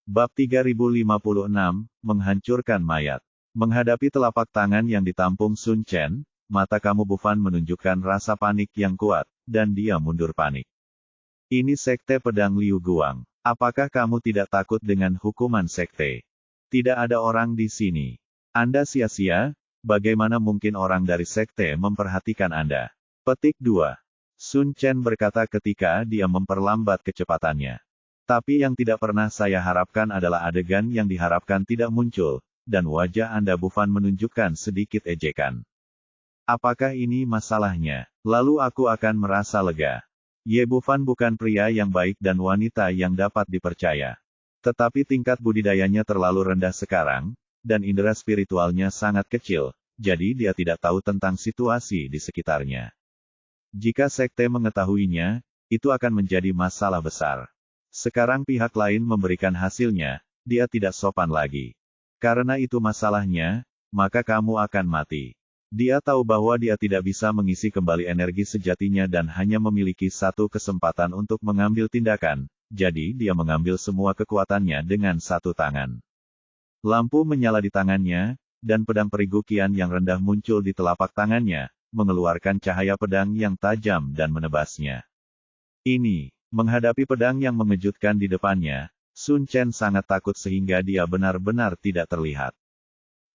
Bab 3056, Menghancurkan Mayat. Menghadapi telapak tangan yang ditampung Sun Chen, mata kamu Bufan menunjukkan rasa panik yang kuat, dan dia mundur panik. Ini Sekte Pedang Liu Guang. Apakah kamu tidak takut dengan hukuman sekte? Tidak ada orang di sini. Anda sia-sia, bagaimana mungkin orang dari sekte memperhatikan Anda? Petik 2. Sun Chen berkata ketika dia memperlambat kecepatannya. Tapi yang tidak pernah saya harapkan adalah adegan yang diharapkan tidak muncul, dan wajah Anda Bufan menunjukkan sedikit ejekan. Apakah ini masalahnya? Lalu aku akan merasa lega. Ye Bufan bukan pria yang baik dan wanita yang dapat dipercaya. Tetapi tingkat budidayanya terlalu rendah sekarang, dan indera spiritualnya sangat kecil, jadi dia tidak tahu tentang situasi di sekitarnya. Jika sekte mengetahuinya, itu akan menjadi masalah besar. Sekarang pihak lain memberikan hasilnya, dia tidak sopan lagi. Karena itu masalahnya, maka kamu akan mati. Dia tahu bahwa dia tidak bisa mengisi kembali energi sejatinya dan hanya memiliki satu kesempatan untuk mengambil tindakan, jadi dia mengambil semua kekuatannya dengan satu tangan. Lampu menyala di tangannya, dan pedang perigu kian yang rendah muncul di telapak tangannya, mengeluarkan cahaya pedang yang tajam dan menebasnya. Ini, menghadapi pedang yang mengejutkan di depannya, Sun Chen sangat takut sehingga dia benar-benar tidak terlihat.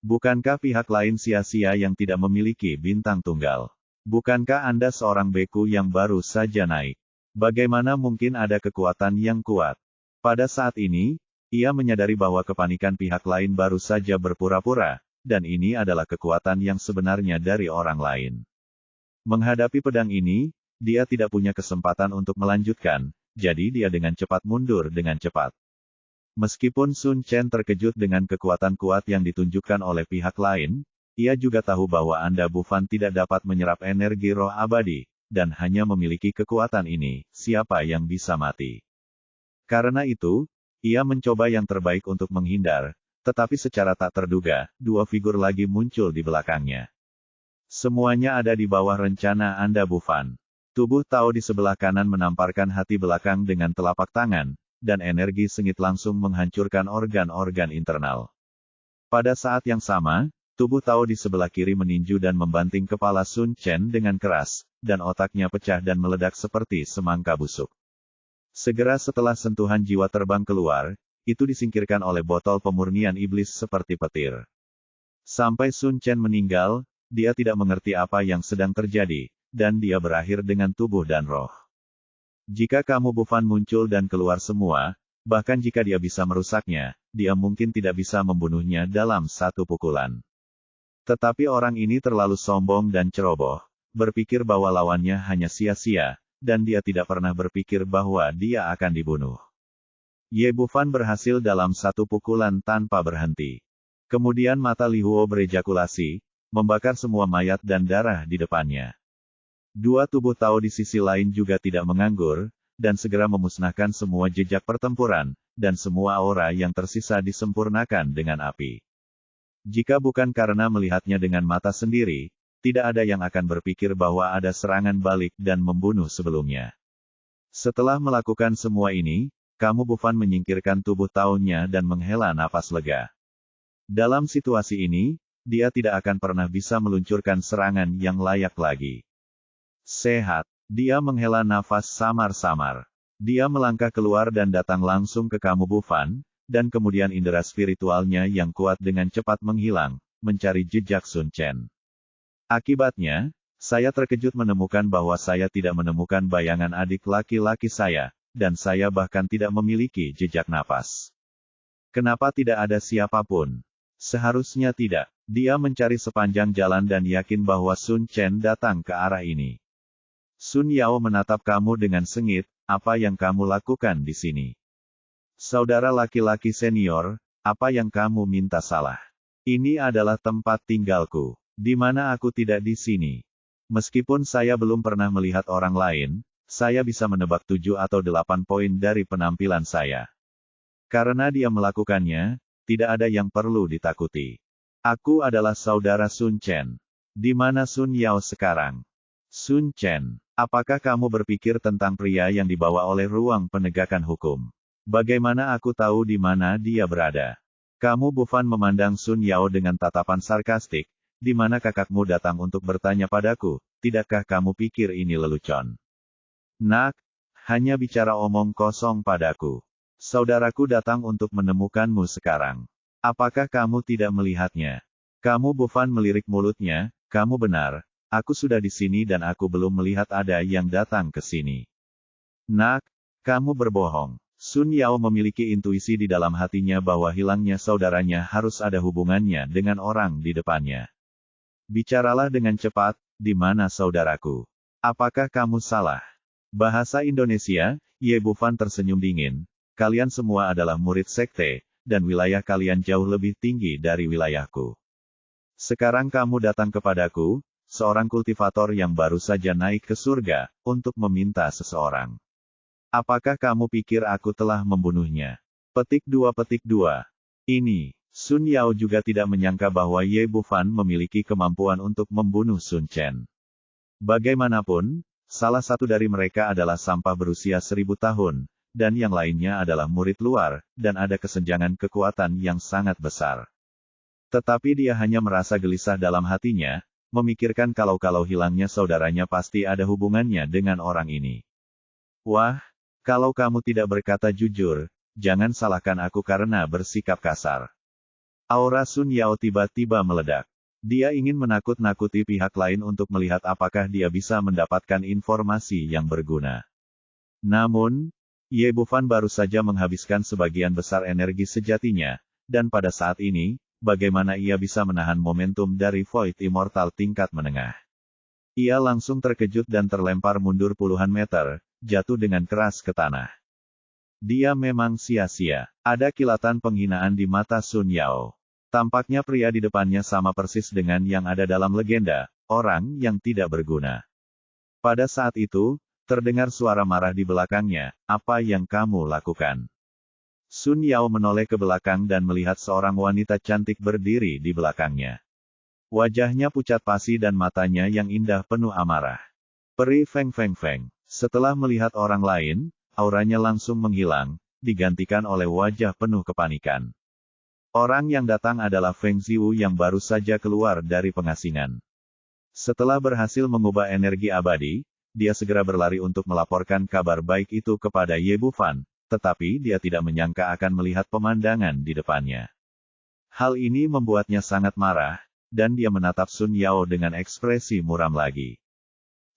Bukankah pihak lain sia-sia yang tidak memiliki bintang tunggal? Bukankah Anda seorang beku yang baru saja naik? Bagaimana mungkin ada kekuatan yang kuat? Pada saat ini, ia menyadari bahwa kepanikan pihak lain baru saja berpura-pura, dan ini adalah kekuatan yang sebenarnya dari orang lain. Menghadapi pedang ini, dia tidak punya kesempatan untuk melanjutkan, jadi dia dengan cepat mundur dengan cepat. Meskipun Sun Chen terkejut dengan kekuatan kuat yang ditunjukkan oleh pihak lain, ia juga tahu bahwa Anda Bufan tidak dapat menyerap energi roh abadi, dan hanya memiliki kekuatan ini, siapa yang bisa mati. Karena itu, ia mencoba yang terbaik untuk menghindar, tetapi secara tak terduga, dua figur lagi muncul di belakangnya. Semuanya ada di bawah rencana Anda Bufan. Tubuh Tao di sebelah kanan menamparkan hati belakang dengan telapak tangan, dan energi sengit langsung menghancurkan organ-organ internal. Pada saat yang sama, tubuh Tao di sebelah kiri meninju dan membanting kepala Sun Chen dengan keras, dan otaknya pecah dan meledak seperti semangka busuk. Segera setelah sentuhan jiwa terbang keluar, itu disingkirkan oleh botol pemurnian iblis seperti petir. Sampai Sun Chen meninggal, dia tidak mengerti apa yang sedang terjadi, dan dia berakhir dengan tubuh dan roh. Jika kamu Bufan muncul dan keluar semua, bahkan jika dia bisa merusaknya, dia mungkin tidak bisa membunuhnya dalam satu pukulan. Tetapi orang ini terlalu sombong dan ceroboh, berpikir bahwa lawannya hanya sia-sia, dan dia tidak pernah berpikir bahwa dia akan dibunuh. Ye Bufan berhasil dalam satu pukulan tanpa berhenti. Kemudian mata Li Huo berejakulasi, membakar semua mayat dan darah di depannya. Dua tubuh Tao di sisi lain juga tidak menganggur, dan segera memusnahkan semua jejak pertempuran, dan semua aura yang tersisa disempurnakan dengan api. Jika bukan karena melihatnya dengan mata sendiri, tidak ada yang akan berpikir bahwa ada serangan balik dan membunuh sebelumnya. Setelah melakukan semua ini, kamu Bufan menyingkirkan tubuh Tao-nya dan menghela napas lega. Dalam situasi ini, dia tidak akan pernah bisa meluncurkan serangan yang layak lagi. Sehat. Dia menghela nafas samar-samar. Dia melangkah keluar dan datang langsung ke kamu Bufan, dan kemudian indera spiritualnya yang kuat dengan cepat menghilang, mencari jejak Sun Chen. Akibatnya, saya terkejut menemukan bahwa saya tidak menemukan bayangan adik laki-laki saya, dan saya bahkan tidak memiliki jejak napas. Kenapa tidak ada siapapun? Seharusnya tidak. Dia mencari sepanjang jalan dan yakin bahwa Sun Chen datang ke arah ini. Sun Yao menatap kamu dengan sengit, apa yang kamu lakukan di sini? Saudara laki-laki senior, apa yang kamu minta salah? Ini adalah tempat tinggalku. Di mana aku tidak di sini? Meskipun saya belum pernah melihat orang lain, saya bisa menebak 7 atau 8 poin dari penampilan saya. Karena dia melakukannya, tidak ada yang perlu ditakuti. Aku adalah saudara Sun Chen. Di mana Sun Yao sekarang? Sun Chen. Apakah kamu berpikir tentang pria yang dibawa oleh ruang penegakan hukum? Bagaimana aku tahu di mana dia berada? Kamu Bufan memandang Sun Yao dengan tatapan sarkastik, di mana kakakmu datang untuk bertanya padaku, tidakkah kamu pikir ini lelucon? Nak, hanya bicara omong kosong padaku. Saudaraku datang untuk menemukanmu sekarang. Apakah kamu tidak melihatnya? Kamu Bufan melirik mulutnya, kamu benar, aku sudah di sini dan aku belum melihat ada yang datang ke sini. Nak, kamu berbohong. Sun Yao memiliki intuisi di dalam hatinya bahwa hilangnya saudaranya harus ada hubungannya dengan orang di depannya. Bicaralah dengan cepat, di mana saudaraku? Apakah kamu salah? Bahasa Indonesia, Ye Bufan tersenyum dingin. Kalian semua adalah murid sekte, dan wilayah kalian jauh lebih tinggi dari wilayahku. Sekarang kamu datang kepadaku, seorang kultivator yang baru saja naik ke surga, untuk meminta seseorang. Apakah kamu pikir aku telah membunuhnya? Petik 2. Ini, Sun Yao juga tidak menyangka bahwa Ye Bufan memiliki kemampuan untuk membunuh Sun Chen. Bagaimanapun, salah satu dari mereka adalah sampah berusia 1000 tahun, dan yang lainnya adalah murid luar, dan ada kesenjangan kekuatan yang sangat besar. Tetapi dia hanya merasa gelisah dalam hatinya, memikirkan kalau hilangnya saudaranya pasti ada hubungannya dengan orang ini. Wah! Kalau kamu tidak berkata jujur, jangan salahkan aku karena bersikap kasar. Aura Sun Yao tiba-tiba meledak. Dia ingin menakut-nakuti pihak lain untuk melihat apakah dia bisa mendapatkan informasi yang berguna. Namun, Ye Bufan baru saja menghabiskan sebagian besar energi sejatinya, dan pada saat ini, bagaimana ia bisa menahan momentum dari Void Immortal tingkat menengah? Ia langsung terkejut dan terlempar mundur puluhan meter, jatuh dengan keras ke tanah. Dia memang sia-sia. Ada kilatan penghinaan di mata Sun Yao. Tampaknya pria di depannya sama persis dengan yang ada dalam legenda, orang yang tidak berguna. Pada saat itu, terdengar suara marah di belakangnya, apa yang kamu lakukan? Sun Yao menoleh ke belakang dan melihat seorang wanita cantik berdiri di belakangnya. Wajahnya pucat pasi dan matanya yang indah penuh amarah. Peri Feng. Setelah melihat orang lain, auranya langsung menghilang, digantikan oleh wajah penuh kepanikan. Orang yang datang adalah Feng Ziwu yang baru saja keluar dari pengasingan. Setelah berhasil mengubah energi abadi, dia segera berlari untuk melaporkan kabar baik itu kepada Ye Bufan, tetapi dia tidak menyangka akan melihat pemandangan di depannya. Hal ini membuatnya sangat marah, dan dia menatap Sun Yao dengan ekspresi muram lagi.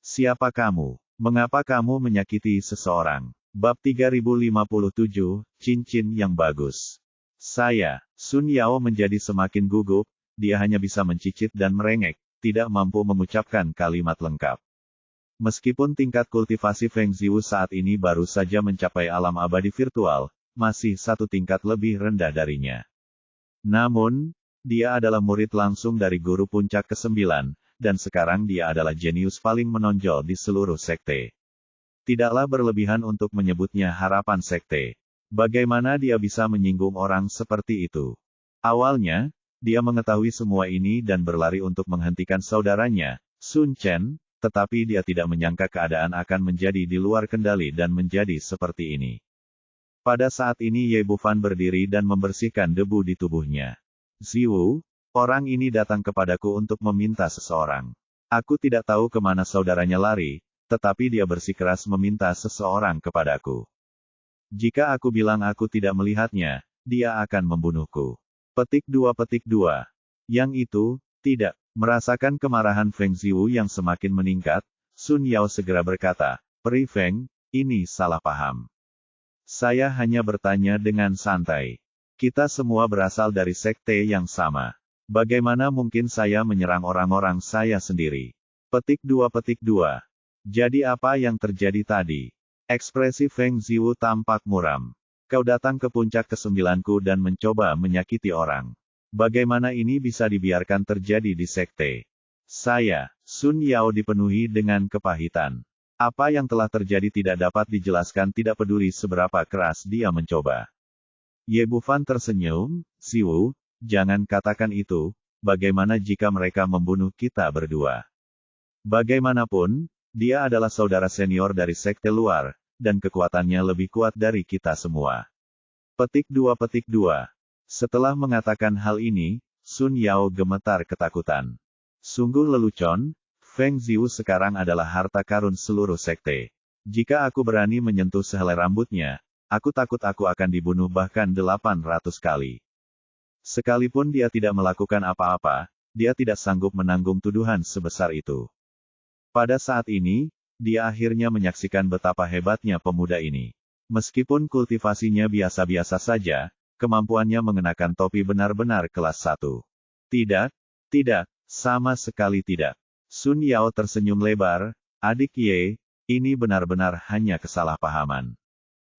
Siapa kamu? Mengapa kamu menyakiti seseorang? Bab 3057, Cincin yang Bagus. Saya, Sun Yao menjadi semakin gugup, dia hanya bisa mencicit dan merengek, tidak mampu mengucapkan kalimat lengkap. Meskipun tingkat kultivasi Feng Ziwu saat ini baru saja mencapai alam abadi virtual, masih satu tingkat lebih rendah darinya. Namun, dia adalah murid langsung dari guru puncak ke-9, dan sekarang dia adalah jenius paling menonjol di seluruh sekte. Tidaklah berlebihan untuk menyebutnya harapan sekte. Bagaimana dia bisa menyinggung orang seperti itu? Awalnya, dia mengetahui semua ini dan berlari untuk menghentikan saudaranya, Sun Chen, tetapi dia tidak menyangka keadaan akan menjadi di luar kendali dan menjadi seperti ini. Pada saat ini Ye Bufan berdiri dan membersihkan debu di tubuhnya. Ziwu, orang ini datang kepadaku untuk meminta seseorang. Aku tidak tahu kemana saudaranya lari, tetapi dia bersikeras meminta seseorang kepadaku. Jika aku bilang aku tidak melihatnya, dia akan membunuhku. Petik 2. Yang itu, tidak. Merasakan kemarahan Feng Ziwu yang semakin meningkat, Sun Yao segera berkata, Peri Feng, ini salah paham. Saya hanya bertanya dengan santai. Kita semua berasal dari sekte yang sama. Bagaimana mungkin saya menyerang orang-orang saya sendiri? Petik 2. Jadi apa yang terjadi tadi? Ekspresi Feng Ziwu tampak muram. Kau datang ke puncak ke-9ku dan mencoba menyakiti orang. Bagaimana ini bisa dibiarkan terjadi di sekte? Saya, Sun Yao dipenuhi dengan kepahitan. Apa yang telah terjadi tidak dapat dijelaskan tidak peduli seberapa keras dia mencoba. Ye Bufan tersenyum, Ziwu, jangan katakan itu, bagaimana jika mereka membunuh kita berdua? Bagaimanapun, dia adalah saudara senior dari sekte luar, dan kekuatannya lebih kuat dari kita semua. Petik 2. Setelah mengatakan hal ini, Sun Yao gemetar ketakutan. Sungguh lelucon, Feng Ziwu sekarang adalah harta karun seluruh sekte. Jika aku berani menyentuh sehelai rambutnya, aku takut aku akan dibunuh bahkan 800 kali. Sekalipun dia tidak melakukan apa-apa, dia tidak sanggup menanggung tuduhan sebesar itu. Pada saat ini, dia akhirnya menyaksikan betapa hebatnya pemuda ini. Meskipun kultivasinya biasa-biasa saja, kemampuannya mengenakan topi benar-benar kelas 1. Tidak, sama sekali tidak. Sun Yao tersenyum lebar, adik Ye, ini benar-benar hanya kesalahpahaman.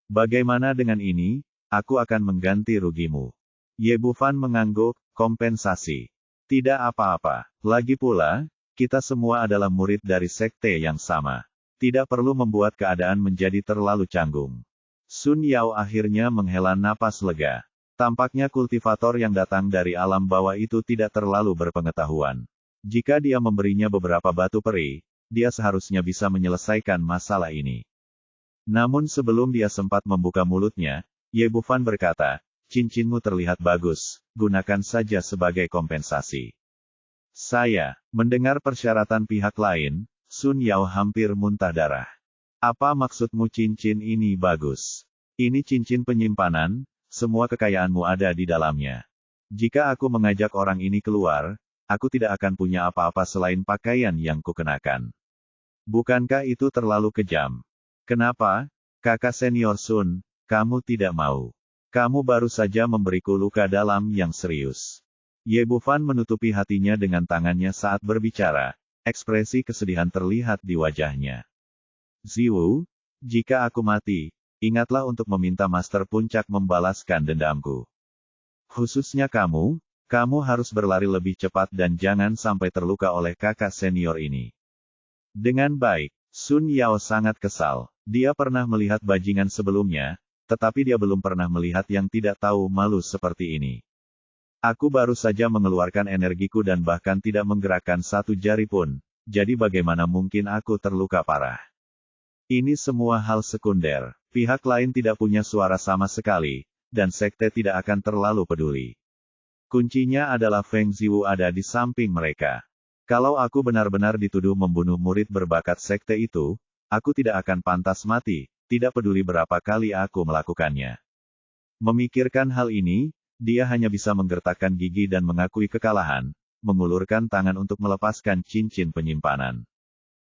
Bagaimana dengan ini, aku akan mengganti rugimu. Ye Bufan mengangguk, kompensasi. Tidak apa-apa, lagi pula, kita semua adalah murid dari sekte yang sama. Tidak perlu membuat keadaan menjadi terlalu canggung. Sun Yao akhirnya menghela napas lega. Tampaknya kultivator yang datang dari alam bawah itu tidak terlalu berpengetahuan. Jika dia memberinya beberapa batu peri, dia seharusnya bisa menyelesaikan masalah ini. Namun sebelum dia sempat membuka mulutnya, Ye Bufan berkata, cincinmu terlihat bagus, gunakan saja sebagai kompensasi. Saya, mendengar persyaratan pihak lain, Sun Yao hampir muntah darah. Apa maksudmu cincin ini bagus? Ini cincin penyimpanan, semua kekayaanmu ada di dalamnya. Jika aku mengajak orang ini keluar, aku tidak akan punya apa-apa selain pakaian yang kukenakan. Bukankah itu terlalu kejam? Kenapa, kakak senior Sun, kamu tidak mau? Kamu baru saja memberiku luka dalam yang serius. Ye Bufan menutupi hatinya dengan tangannya saat berbicara, ekspresi kesedihan terlihat di wajahnya. Ziwu, jika aku mati, ingatlah untuk meminta Master Puncak membalaskan dendamku. Khususnya kamu harus berlari lebih cepat dan jangan sampai terluka oleh kakak senior ini. Dengan baik, Sun Yao sangat kesal. Dia pernah melihat bajingan sebelumnya, tetapi dia belum pernah melihat yang tidak tahu malu seperti ini. Aku baru saja mengeluarkan energiku dan bahkan tidak menggerakkan satu jari pun, jadi bagaimana mungkin aku terluka parah? Ini semua hal sekunder, pihak lain tidak punya suara sama sekali, dan sekte tidak akan terlalu peduli. Kuncinya adalah Feng Ziwu ada di samping mereka. Kalau aku benar-benar dituduh membunuh murid berbakat sekte itu, aku tidak akan pantas mati, tidak peduli berapa kali aku melakukannya. Memikirkan hal ini, dia hanya bisa menggertakkan gigi dan mengakui kekalahan, mengulurkan tangan untuk melepaskan cincin penyimpanan.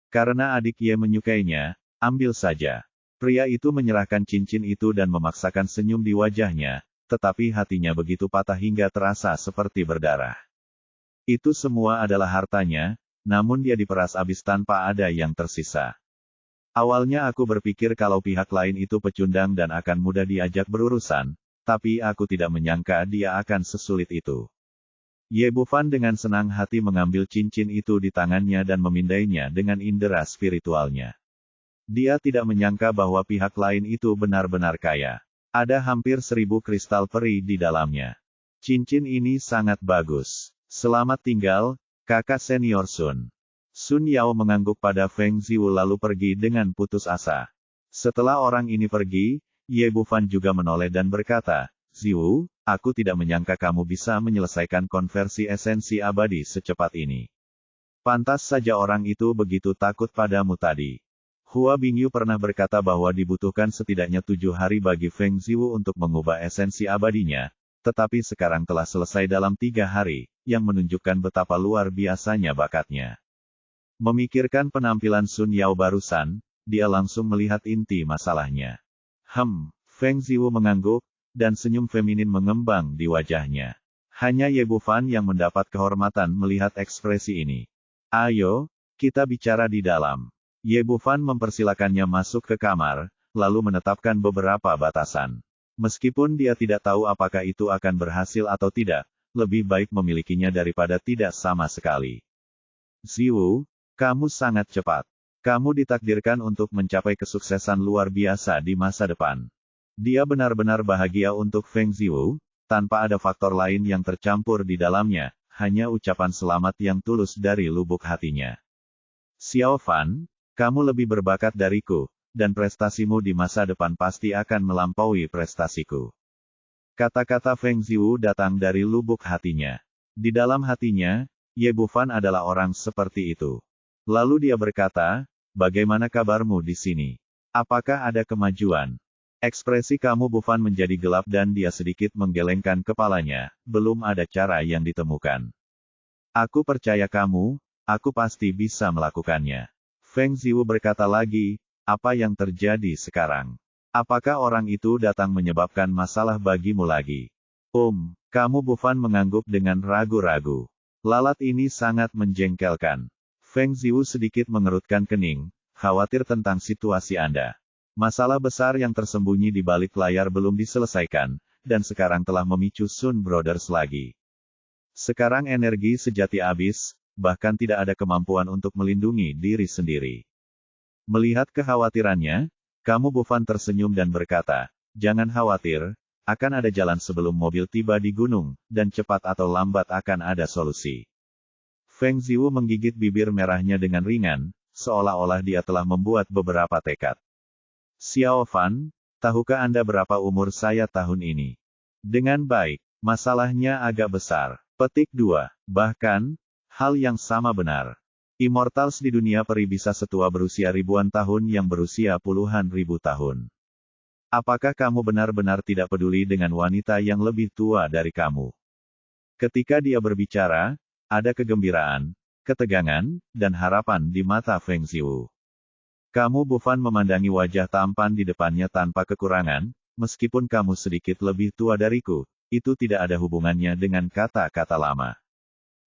Karena adik Ye menyukainya, ambil saja. Pria itu menyerahkan cincin itu dan memaksakan senyum di wajahnya, tetapi hatinya begitu patah hingga terasa seperti berdarah. Itu semua adalah hartanya, namun dia diperas habis tanpa ada yang tersisa. Awalnya aku berpikir kalau pihak lain itu pecundang dan akan mudah diajak berurusan, tapi aku tidak menyangka dia akan sesulit itu. Ye Bufan dengan senang hati mengambil cincin itu di tangannya dan memindainya dengan indera spiritualnya. Dia tidak menyangka bahwa pihak lain itu benar-benar kaya. Ada hampir 1000 kristal peri di dalamnya. Cincin ini sangat bagus. Selamat tinggal, kakak senior Sun. Sun Yao mengangguk pada Feng Ziwu lalu pergi dengan putus asa. Setelah orang ini pergi, Ye Bufan juga menoleh dan berkata, Ziwu, aku tidak menyangka kamu bisa menyelesaikan konversi esensi abadi secepat ini. Pantas saja orang itu begitu takut padamu tadi. Hua Bingyu pernah berkata bahwa dibutuhkan setidaknya 7 hari bagi Feng Ziwu untuk mengubah esensi abadinya, tetapi sekarang telah selesai dalam 3 hari, yang menunjukkan betapa luar biasanya bakatnya. Memikirkan penampilan Sun Yao barusan, dia langsung melihat inti masalahnya. Feng Ziwu mengangguk, dan senyum feminin mengembang di wajahnya. Hanya Ye Bufan yang mendapat kehormatan melihat ekspresi ini. Ayo, kita bicara di dalam. Ye Bufan mempersilakannya masuk ke kamar, lalu menetapkan beberapa batasan. Meskipun dia tidak tahu apakah itu akan berhasil atau tidak, lebih baik memilikinya daripada tidak sama sekali. Ziwu, kamu sangat cepat. Kamu ditakdirkan untuk mencapai kesuksesan luar biasa di masa depan. Dia benar-benar bahagia untuk Feng Ziwu, tanpa ada faktor lain yang tercampur di dalamnya, hanya ucapan selamat yang tulus dari lubuk hatinya. Xiao Fan, kamu lebih berbakat dariku, dan prestasimu di masa depan pasti akan melampaui prestasiku. Kata-kata Feng Ziwu datang dari lubuk hatinya. Di dalam hatinya, Ye Bufan adalah orang seperti itu. Lalu dia berkata, bagaimana kabarmu di sini? Apakah ada kemajuan? Ekspresi kamu Bufan menjadi gelap dan dia sedikit menggelengkan kepalanya, belum ada cara yang ditemukan. Aku percaya kamu, aku pasti bisa melakukannya. Feng Ziwu berkata lagi, apa yang terjadi sekarang? Apakah orang itu datang menyebabkan masalah bagimu lagi? Kamu Bufan mengangguk dengan ragu-ragu. Lalat ini sangat menjengkelkan. Feng Ziwu sedikit mengerutkan kening, khawatir tentang situasi Anda. Masalah besar yang tersembunyi di balik layar belum diselesaikan, dan sekarang telah memicu Sun Brothers lagi. Sekarang energi sejati habis, bahkan tidak ada kemampuan untuk melindungi diri sendiri. Melihat kekhawatirannya, kamu Bufan tersenyum dan berkata, jangan khawatir, akan ada jalan sebelum mobil tiba di gunung, dan cepat atau lambat akan ada solusi. Feng Ziwu menggigit bibir merahnya dengan ringan, seolah-olah dia telah membuat beberapa tekad. Xiao Fan, tahukah Anda berapa umur saya tahun ini? Dengan baik, masalahnya agak besar. Petik 2. Bahkan, hal yang sama benar. Immortals di dunia peri bisa setua berusia ribuan tahun yang berusia puluhan ribu tahun. Apakah kamu benar-benar tidak peduli dengan wanita yang lebih tua dari kamu? Ketika dia berbicara, ada kegembiraan, ketegangan, dan harapan di mata Feng Ziwu. Kamu Bufan memandangi wajah tampan di depannya tanpa kekurangan, meskipun kamu sedikit lebih tua dariku, itu tidak ada hubungannya dengan kata-kata lama.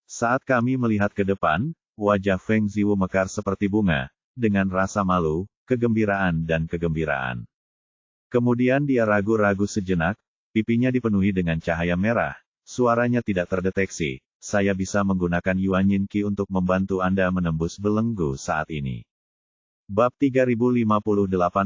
Saat kami melihat ke depan, wajah Feng Ziwu mekar seperti bunga, dengan rasa malu, kegembiraan dan kegembiraan. Kemudian dia ragu-ragu sejenak, pipinya dipenuhi dengan cahaya merah, suaranya tidak terdeteksi, saya bisa menggunakan Yuan Yin Qi untuk membantu Anda menembus belenggu saat ini. Bab 3058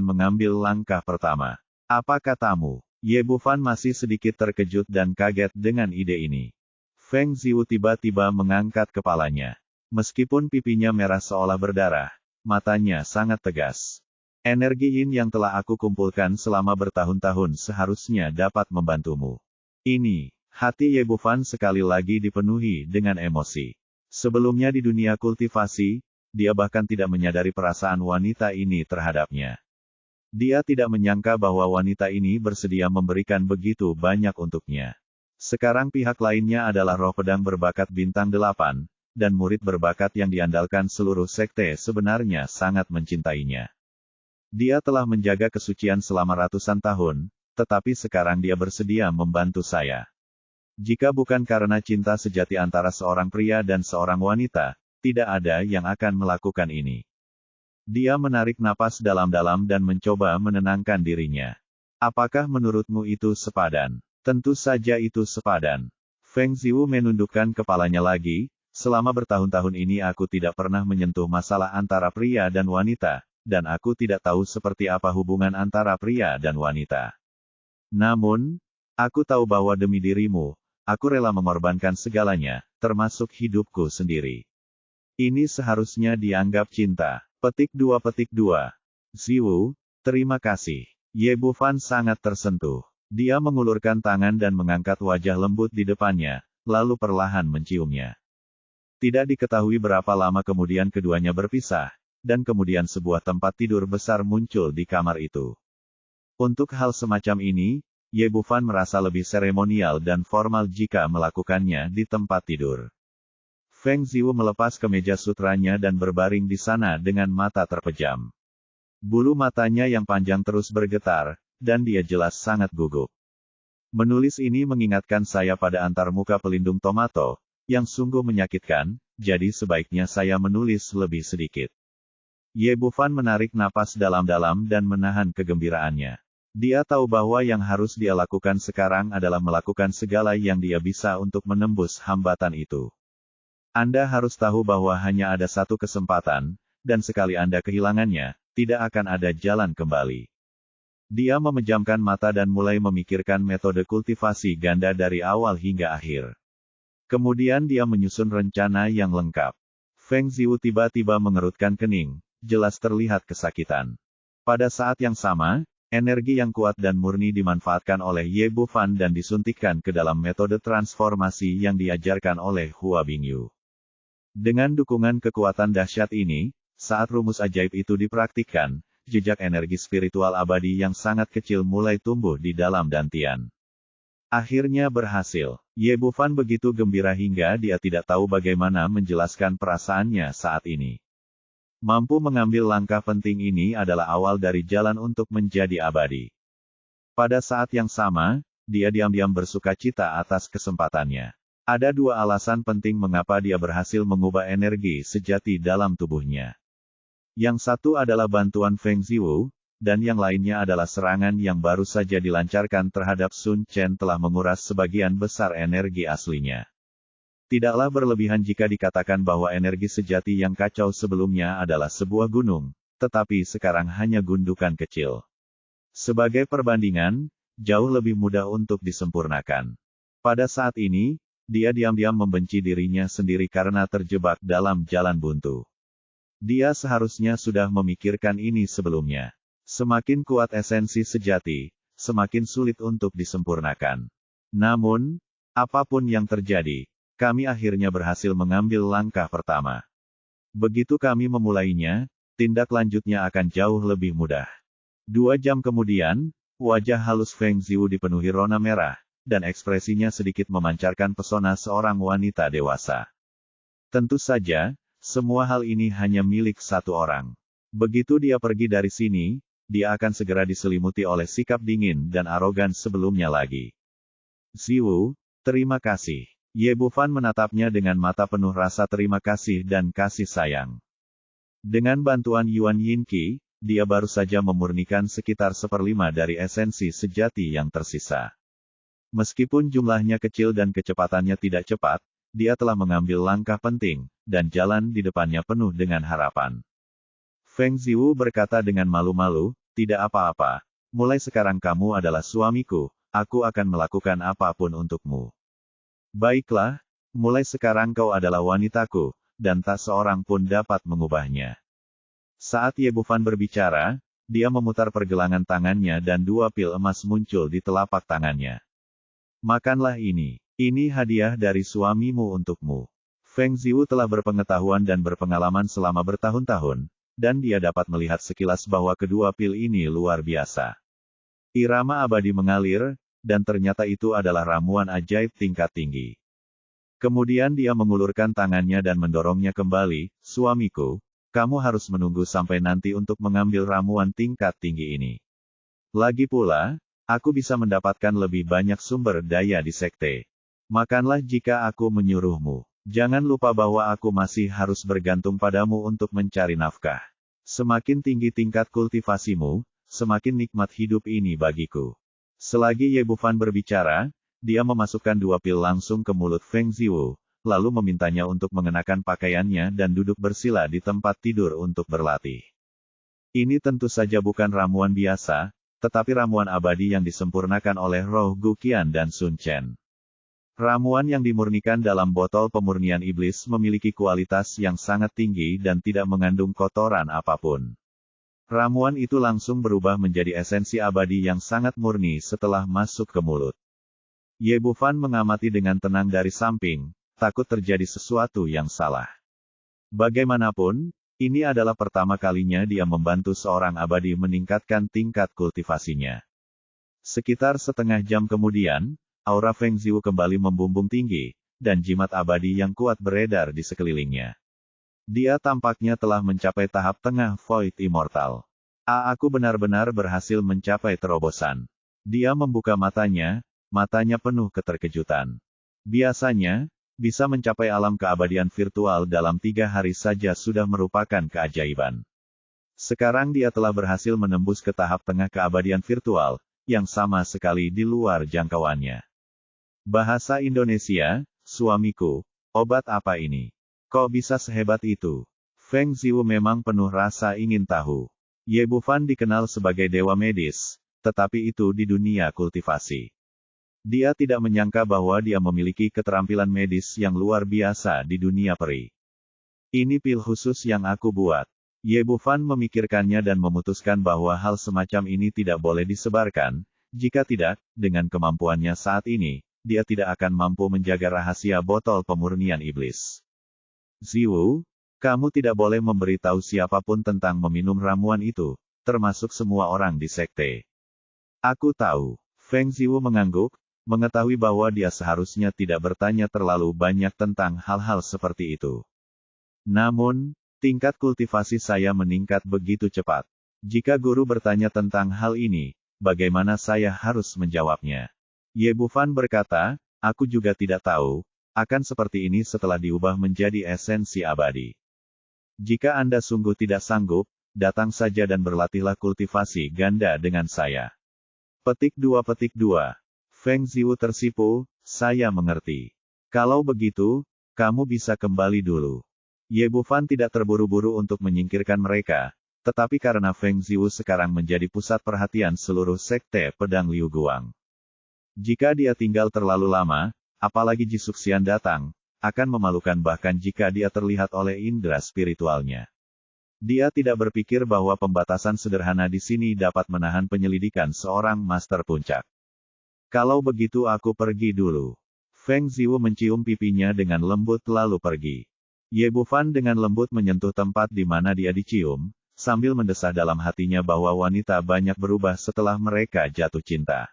mengambil langkah pertama. Apa katamu? Ye Bufan masih sedikit terkejut dan kaget dengan ide ini. Feng Ziwu tiba-tiba mengangkat kepalanya. Meskipun pipinya merah seolah berdarah, matanya sangat tegas. Energi Yin yang telah aku kumpulkan selama bertahun-tahun seharusnya dapat membantumu. Ini, hati Ye Bufan sekali lagi dipenuhi dengan emosi. Sebelumnya di dunia kultivasi, dia bahkan tidak menyadari perasaan wanita ini terhadapnya. Dia tidak menyangka bahwa wanita ini bersedia memberikan begitu banyak untuknya. Sekarang pihak lainnya adalah roh pedang berbakat bintang 8, dan murid berbakat yang diandalkan seluruh sekte sebenarnya sangat mencintainya. Dia telah menjaga kesucian selama ratusan tahun, tetapi sekarang dia bersedia membantu saya. Jika bukan karena cinta sejati antara seorang pria dan seorang wanita, tidak ada yang akan melakukan ini. Dia menarik napas dalam-dalam dan mencoba menenangkan dirinya. Apakah menurutmu itu sepadan? Tentu saja itu sepadan. Feng Ziwu menundukkan kepalanya lagi. Selama bertahun-tahun ini aku tidak pernah menyentuh masalah antara pria dan wanita, dan aku tidak tahu seperti apa hubungan antara pria dan wanita. Namun, aku tahu bahwa demi dirimu, aku rela mengorbankan segalanya, termasuk hidupku sendiri. Ini seharusnya dianggap cinta. Petik 2. Ziwu, terima kasih. Ye Bufan sangat tersentuh. Dia mengulurkan tangan dan mengangkat wajah lembut di depannya, lalu perlahan menciumnya. Tidak diketahui berapa lama kemudian keduanya berpisah, dan kemudian sebuah tempat tidur besar muncul di kamar itu. Untuk hal semacam ini, Ye Bufan merasa lebih seremonial dan formal jika melakukannya di tempat tidur. Feng Ziwu melepas kemeja sutranya dan berbaring di sana dengan mata terpejam. Bulu matanya yang panjang terus bergetar, dan dia jelas sangat gugup. Menulis ini mengingatkan saya pada antarmuka pelindung tomato, yang sungguh menyakitkan, jadi sebaiknya saya menulis lebih sedikit. Ye Bufan menarik napas dalam-dalam dan menahan kegembiraannya. Dia tahu bahwa yang harus dia lakukan sekarang adalah melakukan segala yang dia bisa untuk menembus hambatan itu. Anda harus tahu bahwa hanya ada satu kesempatan, dan sekali Anda kehilangannya, tidak akan ada jalan kembali. Dia memejamkan mata dan mulai memikirkan metode kultivasi ganda dari awal hingga akhir. Kemudian dia menyusun rencana yang lengkap. Feng Ziwu tiba-tiba mengerutkan kening, jelas terlihat kesakitan. Pada saat yang sama, Energi yang kuat dan murni dimanfaatkan oleh Ye Bufan dan disuntikkan ke dalam metode transformasi yang diajarkan oleh Hua Bingyu. Dengan dukungan kekuatan dahsyat ini, saat rumus ajaib itu dipraktikkan, jejak energi spiritual abadi yang sangat kecil mulai tumbuh di dalam dantian. Akhirnya berhasil. Ye Bufan begitu gembira hingga dia tidak tahu bagaimana menjelaskan perasaannya saat ini. Mampu mengambil langkah penting ini adalah awal dari jalan untuk menjadi abadi. Pada saat yang sama, dia diam-diam bersuka cita atas kesempatannya. Ada dua alasan penting mengapa dia berhasil mengubah energi sejati dalam tubuhnya. Yang satu adalah bantuan Feng Ziwu, dan yang lainnya adalah serangan yang baru saja dilancarkan terhadap Sun Chen telah menguras sebagian besar energi aslinya. Tidaklah berlebihan jika dikatakan bahwa energi sejati yang kacau sebelumnya adalah sebuah gunung, tetapi sekarang hanya gundukan kecil. Sebagai perbandingan, jauh lebih mudah untuk disempurnakan. Pada saat ini, dia diam-diam membenci dirinya sendiri karena terjebak dalam jalan buntu. Dia seharusnya sudah memikirkan ini sebelumnya. Semakin kuat esensi sejati, semakin sulit untuk disempurnakan. Namun, apapun yang terjadi, kami akhirnya berhasil mengambil langkah pertama. Begitu kami memulainya, tindak lanjutnya akan jauh lebih mudah. 2 jam kemudian, wajah halus Feng Ziwu dipenuhi rona merah, dan ekspresinya sedikit memancarkan pesona seorang wanita dewasa. Tentu saja, semua hal ini hanya milik satu orang. Begitu dia pergi dari sini, dia akan segera diselimuti oleh sikap dingin dan arogan sebelumnya lagi. Ziwu, terima kasih. Ye Bufan menatapnya dengan mata penuh rasa terima kasih dan kasih sayang. Dengan bantuan Yuan Yinqi, dia baru saja memurnikan sekitar 1/5 dari esensi sejati yang tersisa. Meskipun jumlahnya kecil dan kecepatannya tidak cepat, dia telah mengambil langkah penting, dan jalan di depannya penuh dengan harapan. Feng Ziwu berkata dengan malu-malu, tidak apa-apa, mulai sekarang kamu adalah suamiku, aku akan melakukan apapun untukmu. Baiklah, mulai sekarang kau adalah wanitaku, dan tak seorang pun dapat mengubahnya. Saat Ye Bufan berbicara, dia memutar pergelangan tangannya dan 2 pil emas muncul di telapak tangannya. Makanlah ini. Ini hadiah dari suamimu untukmu. Feng Ziwu telah berpengetahuan dan berpengalaman selama bertahun-tahun, dan dia dapat melihat sekilas bahwa kedua pil ini luar biasa. Irama abadi mengalir, dan ternyata itu adalah ramuan ajaib tingkat tinggi. Kemudian dia mengulurkan tangannya dan mendorongnya kembali, suamiku, kamu harus menunggu sampai nanti untuk mengambil ramuan tingkat tinggi ini. Lagi pula, aku bisa mendapatkan lebih banyak sumber daya di sekte. Makanlah jika aku menyuruhmu. Jangan lupa bahwa aku masih harus bergantung padamu untuk mencari nafkah. Semakin tinggi tingkat kultivasimu, semakin nikmat hidup ini bagiku. Selagi Ye Bufan berbicara, dia memasukkan 2 pil langsung ke mulut Feng Ziwu, lalu memintanya untuk mengenakan pakaiannya dan duduk bersila di tempat tidur untuk berlatih. Ini tentu saja bukan ramuan biasa, tetapi ramuan abadi yang disempurnakan oleh roh Guqian dan Sun Chen. Ramuan yang dimurnikan dalam botol pemurnian iblis memiliki kualitas yang sangat tinggi dan tidak mengandung kotoran apapun. Ramuan itu langsung berubah menjadi esensi abadi yang sangat murni setelah masuk ke mulut. Ye Bufan mengamati dengan tenang dari samping, takut terjadi sesuatu yang salah. Bagaimanapun, ini adalah pertama kalinya dia membantu seorang abadi meningkatkan tingkat kultivasinya. Sekitar setengah jam kemudian, aura Feng Ziwu kembali membumbung tinggi, dan jimat abadi yang kuat beredar di sekelilingnya. Dia tampaknya telah mencapai tahap tengah Void Immortal. Aku benar-benar berhasil mencapai terobosan. Dia membuka matanya penuh keterkejutan. Biasanya, bisa mencapai alam keabadian virtual dalam 3 hari saja sudah merupakan keajaiban. Sekarang dia telah berhasil menembus ke tahap tengah keabadian virtual, yang sama sekali di luar jangkauannya. Bahasa Indonesia, suamiku, obat apa ini? Kok bisa sehebat itu? Feng Ziwu memang penuh rasa ingin tahu. Ye Bufan dikenal sebagai dewa medis, tetapi itu di dunia kultivasi. Dia tidak menyangka bahwa dia memiliki keterampilan medis yang luar biasa di dunia peri. Ini pil khusus yang aku buat. Ye Bufan memikirkannya dan memutuskan bahwa hal semacam ini tidak boleh disebarkan. Jika tidak, dengan kemampuannya saat ini, dia tidak akan mampu menjaga rahasia botol pemurnian iblis. Ziwu, kamu tidak boleh memberitahu siapapun tentang meminum ramuan itu, termasuk semua orang di sekte. Aku tahu. Feng Ziwu mengangguk, mengetahui bahwa dia seharusnya tidak bertanya terlalu banyak tentang hal-hal seperti itu. Namun, tingkat kultivasi saya meningkat begitu cepat. Jika guru bertanya tentang hal ini, bagaimana saya harus menjawabnya? Ye Bufan berkata, aku juga tidak tahu, akan seperti ini setelah diubah menjadi esensi abadi. Jika Anda sungguh tidak sanggup, datang saja dan berlatihlah kultivasi ganda dengan saya. Petik 2. Feng Ziwu tersipu, saya mengerti. Kalau begitu, kamu bisa kembali dulu. Ye Bufan tidak terburu-buru untuk menyingkirkan mereka, tetapi karena Feng Ziwu sekarang menjadi pusat perhatian seluruh sekte pedang Liu Guang. Jika dia tinggal terlalu lama, apalagi Jisuxian datang, akan memalukan bahkan jika dia terlihat oleh indera spiritualnya. Dia tidak berpikir bahwa pembatasan sederhana di sini dapat menahan penyelidikan seorang master puncak. Kalau begitu aku pergi dulu. Feng Ziwu mencium pipinya dengan lembut lalu pergi. Ye Bufan dengan lembut menyentuh tempat di mana dia dicium, sambil mendesah dalam hatinya bahwa wanita banyak berubah setelah mereka jatuh cinta.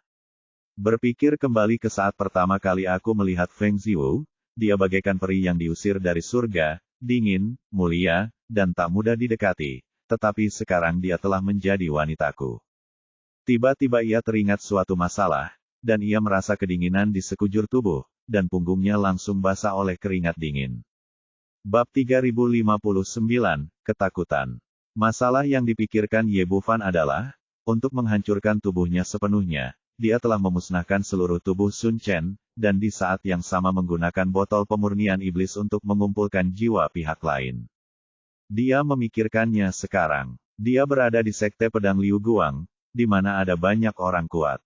Berpikir kembali ke saat pertama kali aku melihat Feng Ziwu, dia bagaikan peri yang diusir dari surga, dingin, mulia, dan tak mudah didekati, tetapi sekarang dia telah menjadi wanitaku. Tiba-tiba ia teringat suatu masalah, dan ia merasa kedinginan di sekujur tubuh, dan punggungnya langsung basah oleh keringat dingin. Bab 3059, Ketakutan. Masalah yang dipikirkan Ye Bufan adalah, untuk menghancurkan tubuhnya sepenuhnya, dia telah memusnahkan seluruh tubuh Sun Chen, dan di saat yang sama menggunakan botol pemurnian iblis untuk mengumpulkan jiwa pihak lain. Dia memikirkannya sekarang. Dia berada di sekte pedang Liu Guang, di mana ada banyak orang kuat.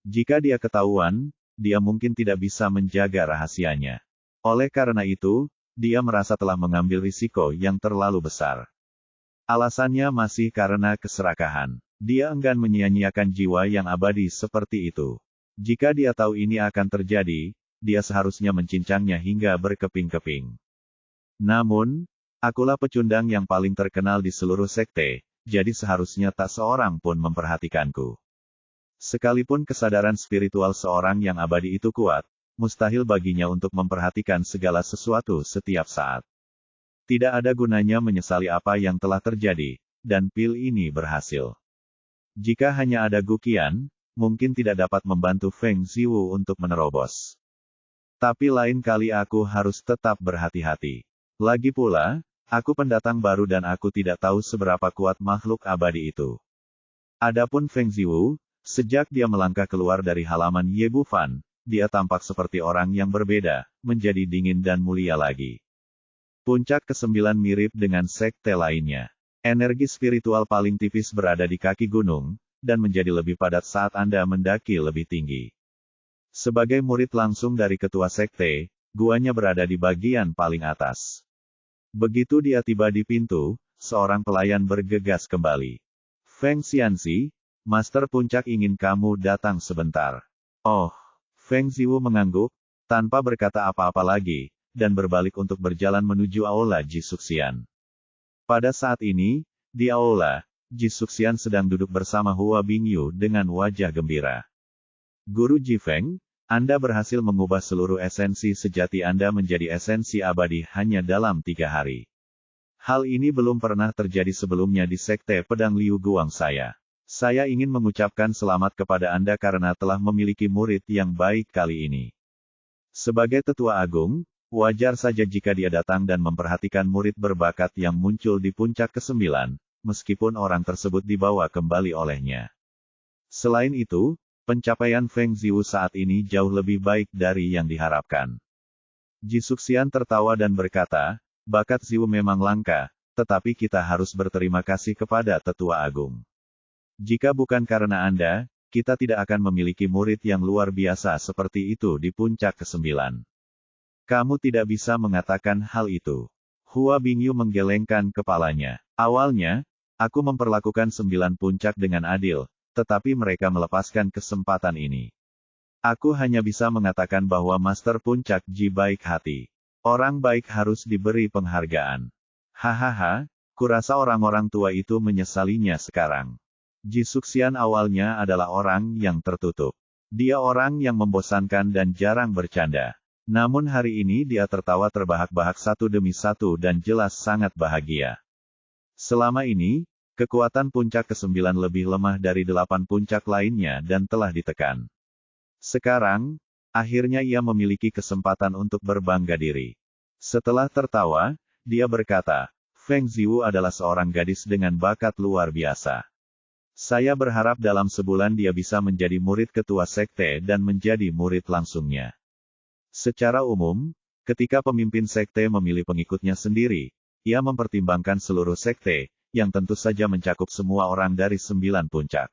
Jika dia ketahuan, dia mungkin tidak bisa menjaga rahasianya. Oleh karena itu, dia merasa telah mengambil risiko yang terlalu besar. Alasannya masih karena keserakahan. Dia enggan menyia-nyiakan jiwa yang abadi seperti itu. Jika dia tahu ini akan terjadi, dia seharusnya mencincangnya hingga berkeping-keping. Namun, akulah pecundang yang paling terkenal di seluruh sekte, jadi seharusnya tak seorang pun memperhatikanku. Sekalipun kesadaran spiritual seorang yang abadi itu kuat, mustahil baginya untuk memperhatikan segala sesuatu setiap saat. Tidak ada gunanya menyesali apa yang telah terjadi, dan pil ini berhasil. Jika hanya ada Guqian, mungkin tidak dapat membantu Feng Ziwu untuk menerobos. Tapi lain kali aku harus tetap berhati-hati. Lagi pula, aku pendatang baru dan aku tidak tahu seberapa kuat makhluk abadi itu. Adapun Feng Ziwu, sejak dia melangkah keluar dari halaman Ye Bufan, dia tampak seperti orang yang berbeda, menjadi dingin dan mulia lagi. Puncak ke-9 mirip dengan sekte lainnya. Energi spiritual paling tipis berada di kaki gunung, dan menjadi lebih padat saat Anda mendaki lebih tinggi. Sebagai murid langsung dari ketua sekte, guanya berada di bagian paling atas. Begitu dia tiba di pintu, seorang pelayan bergegas kembali. Feng Xianxi, Master Puncak ingin kamu datang sebentar. Oh, Feng Ziwu mengangguk, tanpa berkata apa-apa lagi, dan berbalik untuk berjalan menuju aula Jisuxian. Pada saat ini, di aula, Jisuxian sedang duduk bersama Hua Bingyu dengan wajah gembira. Guru Jifeng, Anda berhasil mengubah seluruh esensi sejati Anda menjadi esensi abadi hanya dalam 3 hari. Hal ini belum pernah terjadi sebelumnya di sekte pedang Liu Guang saya. Saya ingin mengucapkan selamat kepada Anda karena telah memiliki murid yang baik kali ini. Sebagai tetua agung, wajar saja jika dia datang dan memperhatikan murid berbakat yang muncul di puncak ke-9, meskipun orang tersebut dibawa kembali olehnya. Selain itu, pencapaian Feng Ziwu saat ini jauh lebih baik dari yang diharapkan. Jisuxian tertawa dan berkata, bakat Ziwu memang langka, tetapi kita harus berterima kasih kepada tetua agung. Jika bukan karena Anda, kita tidak akan memiliki murid yang luar biasa seperti itu di puncak ke-9. Kamu tidak bisa mengatakan hal itu. Hua Bingyu menggelengkan kepalanya. Awalnya, aku memperlakukan 9 puncak dengan adil, tetapi mereka melepaskan kesempatan ini. Aku hanya bisa mengatakan bahwa Master Puncak Ji baik hati. Orang baik harus diberi penghargaan. Hahaha, kurasa orang-orang tua itu menyesalinya sekarang. Ji Suxian awalnya adalah orang yang tertutup. Dia orang yang membosankan dan jarang bercanda. Namun hari ini dia tertawa terbahak-bahak satu demi satu dan jelas sangat bahagia. Selama ini, kekuatan puncak ke-9 lebih lemah dari 8 puncak lainnya dan telah ditekan. Sekarang, akhirnya ia memiliki kesempatan untuk berbangga diri. Setelah tertawa, dia berkata, Feng Ziwu adalah seorang gadis dengan bakat luar biasa. Saya berharap dalam sebulan dia bisa menjadi murid ketua sekte dan menjadi murid langsungnya. Secara umum, ketika pemimpin sekte memilih pengikutnya sendiri, ia mempertimbangkan seluruh sekte, yang tentu saja mencakup semua orang dari 9 puncak.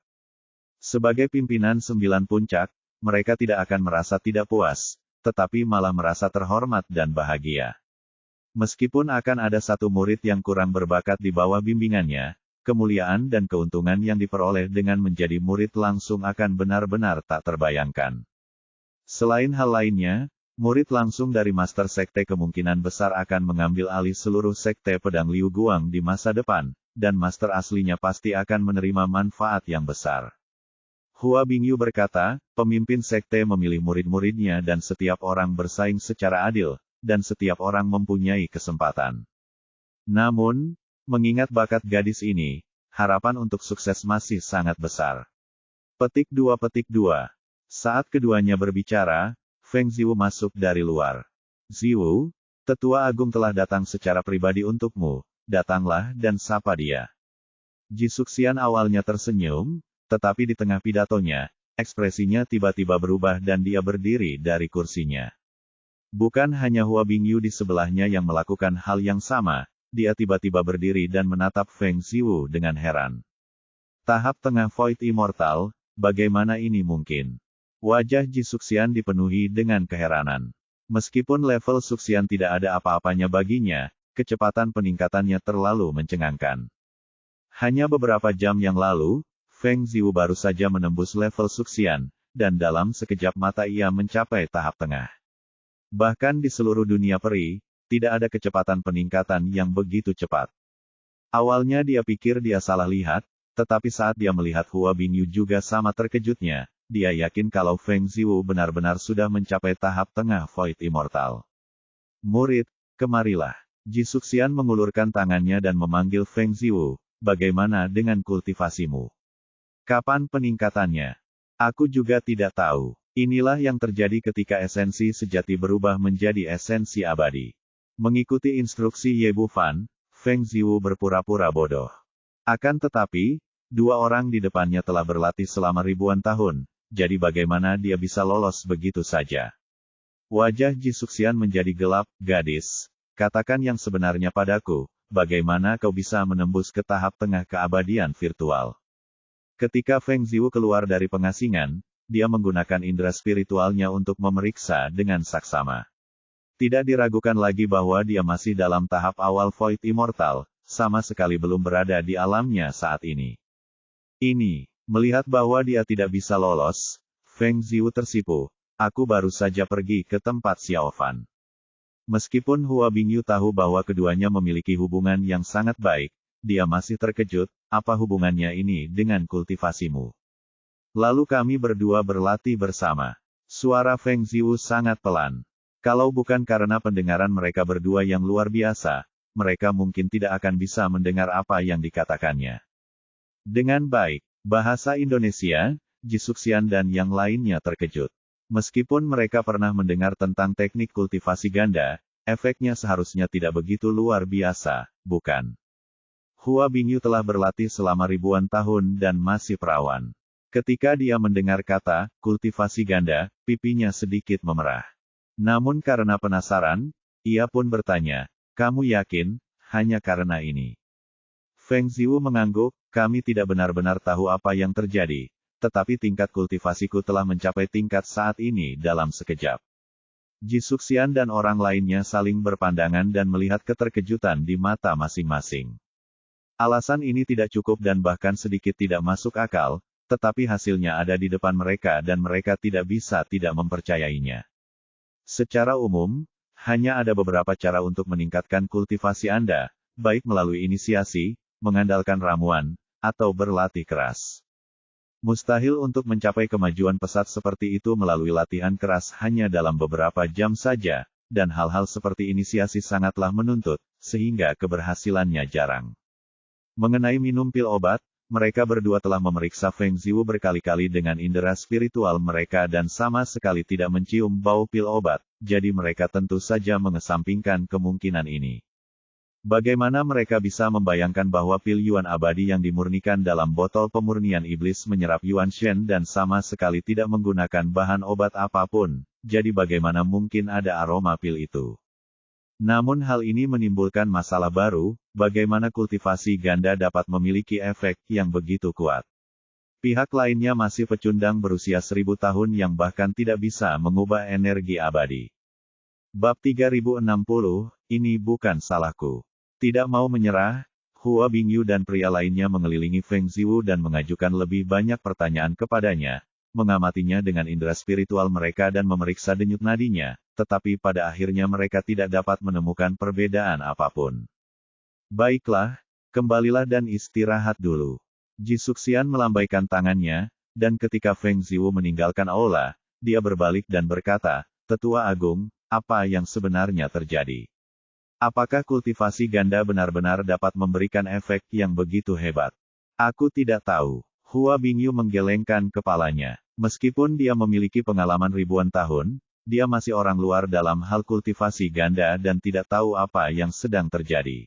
Sebagai pimpinan 9 puncak, mereka tidak akan merasa tidak puas, tetapi malah merasa terhormat dan bahagia. Meskipun akan ada satu murid yang kurang berbakat di bawah bimbingannya, kemuliaan dan keuntungan yang diperoleh dengan menjadi murid langsung akan benar-benar tak terbayangkan. Selain hal lainnya, murid langsung dari Master Sekte kemungkinan besar akan mengambil alih seluruh Sekte Pedang Liu Guang di masa depan, dan Master aslinya pasti akan menerima manfaat yang besar. Hua Bingyu berkata, pemimpin Sekte memilih murid-muridnya dan setiap orang bersaing secara adil, dan setiap orang mempunyai kesempatan. Namun, mengingat bakat gadis ini, harapan untuk sukses masih sangat besar. Petik 2. Saat keduanya berbicara, Feng Ziwu masuk dari luar. Ziwu, Tetua Agung telah datang secara pribadi untukmu, datanglah dan sapa dia. Ji Suxian awalnya tersenyum, tetapi di tengah pidatonya, ekspresinya tiba-tiba berubah dan dia berdiri dari kursinya. Bukan hanya Hua Bingyu di sebelahnya yang melakukan hal yang sama, dia tiba-tiba berdiri dan menatap Feng Ziwu dengan heran. Tahap tengah Void Immortal, bagaimana ini mungkin? Wajah Ji Suxian dipenuhi dengan keheranan. Meskipun level Suxian tidak ada apa-apanya baginya, kecepatan peningkatannya terlalu mencengangkan. Hanya beberapa jam yang lalu, Feng Ziwu baru saja menembus level Suxian, dan dalam sekejap mata ia mencapai tahap tengah. Bahkan di seluruh dunia peri, tidak ada kecepatan peningkatan yang begitu cepat. Awalnya dia pikir dia salah lihat, tetapi saat dia melihat Hua Bingyu juga sama terkejutnya, dia yakin kalau Feng Ziwu benar-benar sudah mencapai tahap tengah Void Immortal. Murid, kemarilah. Ji Suxian mengulurkan tangannya dan memanggil Feng Ziwu, bagaimana dengan kultivasimu? Kapan peningkatannya? Aku juga tidak tahu. Inilah yang terjadi ketika esensi sejati berubah menjadi esensi abadi. Mengikuti instruksi Ye Bufan, Feng Ziwu berpura-pura bodoh. Akan tetapi, dua orang di depannya telah berlatih selama ribuan tahun, jadi bagaimana dia bisa lolos begitu saja? Wajah Ji Suxian menjadi gelap, gadis. Katakan yang sebenarnya padaku, bagaimana kau bisa menembus ke tahap tengah keabadian virtual? Ketika Feng Ziwu keluar dari pengasingan, dia menggunakan indera spiritualnya untuk memeriksa dengan saksama. Tidak diragukan lagi bahwa dia masih dalam tahap awal Void Immortal, sama sekali belum berada di alamnya saat ini. Melihat bahwa dia tidak bisa lolos, Feng Ziwu tersipu. Aku baru saja pergi ke tempat Xiao Fan. Meskipun Hua Bingyu tahu bahwa keduanya memiliki hubungan yang sangat baik, dia masih terkejut, apa hubungannya ini dengan kultivasimu? Lalu kami berdua berlatih bersama. Suara Feng Ziwu sangat pelan. Kalau bukan karena pendengaran mereka berdua yang luar biasa, mereka mungkin tidak akan bisa mendengar apa yang dikatakannya. Dengan baik. Bahasa Indonesia, Ji Suxian dan yang lainnya terkejut. Meskipun mereka pernah mendengar tentang teknik kultivasi ganda, efeknya seharusnya tidak begitu luar biasa, bukan? Hua Bingyu telah berlatih selama ribuan tahun dan masih perawan. Ketika dia mendengar kata, kultivasi ganda, pipinya sedikit memerah. Namun karena penasaran, ia pun bertanya, kamu yakin, hanya karena ini? Feng Ziwu mengangguk, kami tidak benar-benar tahu apa yang terjadi, tetapi tingkat kultivasiku telah mencapai tingkat saat ini dalam sekejap. Jisuxian dan orang lainnya saling berpandangan dan melihat keterkejutan di mata masing-masing. Alasan ini tidak cukup dan bahkan sedikit tidak masuk akal, tetapi hasilnya ada di depan mereka dan mereka tidak bisa tidak mempercayainya. Secara umum, hanya ada beberapa cara untuk meningkatkan kultivasi Anda, baik melalui inisiasi, mengandalkan ramuan, atau berlatih keras. Mustahil untuk mencapai kemajuan pesat seperti itu melalui latihan keras hanya dalam beberapa jam saja, dan hal-hal seperti inisiasi sangatlah menuntut, sehingga keberhasilannya jarang. Mengenai minum pil obat, mereka berdua telah memeriksa Feng Ziwu berkali-kali dengan indera spiritual mereka dan sama sekali tidak mencium bau pil obat, jadi mereka tentu saja mengesampingkan kemungkinan ini. Bagaimana mereka bisa membayangkan bahwa pil Yuan abadi yang dimurnikan dalam botol pemurnian iblis menyerap Yuan Shen dan sama sekali tidak menggunakan bahan obat apapun, jadi bagaimana mungkin ada aroma pil itu? Namun hal ini menimbulkan masalah baru, bagaimana kultivasi ganda dapat memiliki efek yang begitu kuat. Pihak lainnya masih pecundang berusia 1000 tahun yang bahkan tidak bisa mengubah energi abadi. Bab 3060, ini bukan salahku. Tidak mau menyerah, Hua Bingyu dan pria lainnya mengelilingi Feng Ziwu dan mengajukan lebih banyak pertanyaan kepadanya, mengamatinya dengan indera spiritual mereka dan memeriksa denyut nadinya, tetapi pada akhirnya mereka tidak dapat menemukan perbedaan apapun. Baiklah, kembalilah dan istirahat dulu. Jisuxian melambaikan tangannya, dan ketika Feng Ziwu meninggalkan aula, dia berbalik dan berkata, "Tetua Agung, apa yang sebenarnya terjadi? Apakah kultivasi ganda benar-benar dapat memberikan efek yang begitu hebat?" "Aku tidak tahu." Hua Bingyu menggelengkan kepalanya. Meskipun dia memiliki pengalaman ribuan tahun, dia masih orang luar dalam hal kultivasi ganda dan tidak tahu apa yang sedang terjadi.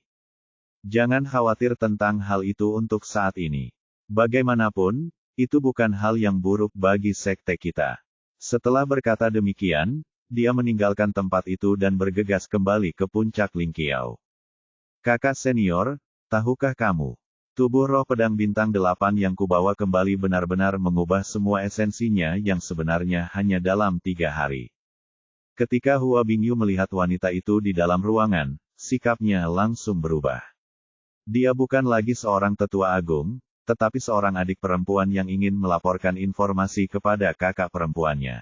Jangan khawatir tentang hal itu untuk saat ini. Bagaimanapun, itu bukan hal yang buruk bagi sekte kita. Setelah berkata demikian, dia meninggalkan tempat itu dan bergegas kembali ke puncak Lingqiao. "Kakak senior, tahukah kamu? Tubuh roh pedang bintang 8 yang kubawa kembali benar-benar mengubah semua esensinya yang sebenarnya hanya dalam 3 hari. Ketika Hua Bingyu melihat wanita itu di dalam ruangan, sikapnya langsung berubah. Dia bukan lagi seorang tetua agung, tetapi seorang adik perempuan yang ingin melaporkan informasi kepada kakak perempuannya.